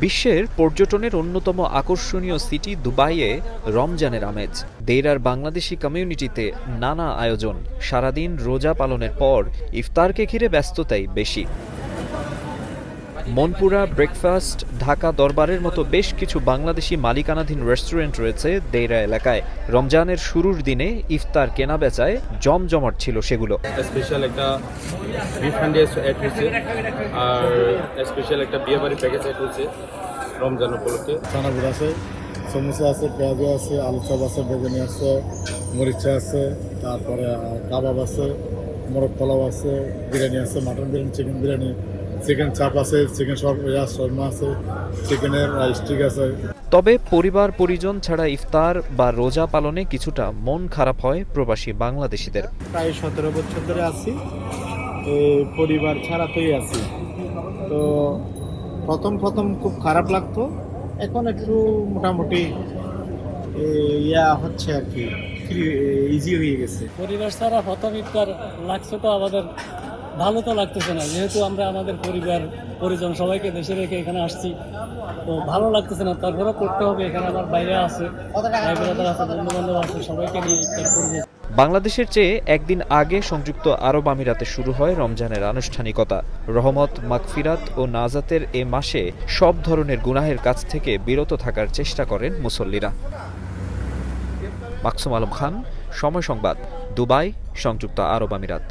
বিশ্বের পর্যটনের অন্যতম আকর্ষণীয় সিটি দুবাইয়ে রমজানের আমেজ। দেইরার বাংলাদেশি কমিউনিটিতে নানা আয়োজন, সারাদিন রোজা পালনের পর ইফতারকে ঘিরে ব্যস্ততাই বেশি। মনপুরা, ব্রেকফাস্ট, ঢাকা দরবারের মতো বেশ কিছু বাংলাদেশি মালিকানাধীন রেস্টুরেন্ট রয়েছে দেইরা এলাকায়। রমজানের শুরুর দিনে ইফতার কেনাবেচায় জমজমাট ছিল সেগুলো। স্পেশাল একটা বিফ হান্ডি অ্যাড হয়েছে, আর স্পেশাল একটা বিয়ে বাড়ি প্যাকেজ অ্যাড হয়েছে রমজান উপলক্ষে। চানাচুর আছে, সমোসা আছে, পেঁয়াজু আছে, আলু চপ আছে, বেগুনি আছে, মরিচা আছে, তারপরে কাবাব আছে, মোরগ পোলাও আছে, বিরিয়ানি আছে, mutton biryani, chicken biryani, chicken চাপ আছে, চিকেন শর্মা আছে, চিকেনের স্টিক আছে। তবে পরিবার পরিজন ছাড়া ইফতার বা রোজা পালনে কিছুটা মন খারাপ হয় প্রবাসী বাংলাদেশিদের। প্রায় 17 বছর ধরে আছি, পরিবার ছাড়াতেই আছি। তো প্রথম খুব খারাপ লাগতো, এখন একটু মোটামুটি হচ্ছে আর কি, ইজি হয়ে গেছে। পরিবার ছাড়া প্রথম ইফতার লাগছে তো আমাদের ভালো তো লাগতেছে না, যেহেতু আমরা আমাদের পরিবার পরিজন সবাইকে দেশে রেখে এখানে আসছি, তো ভালো লাগতেছে না। তারপরে করতে হবে, এখানে আমার বাইরে আছে, ভাই ব্রাদার আছে, বন্ধু বান্ধব আছে, সবাইকে নিয়ে ইফতার করবো। বাংলাদেশের চেয়ে একদিন আগে সংযুক্ত আরব আমিরাতে শুরু হয় রমজানের আনুষ্ঠানিকতা। রহমত, মাগফিরাত ও নাজাতের এ মাসে সব ধরনের গুনাহের কাছ থেকে বিরত থাকার চেষ্টা করেন মুসল্লিরা। মাকসুম আলম খান, সময় সংবাদ, দুবাই, সংযুক্ত আরব আমিরাত।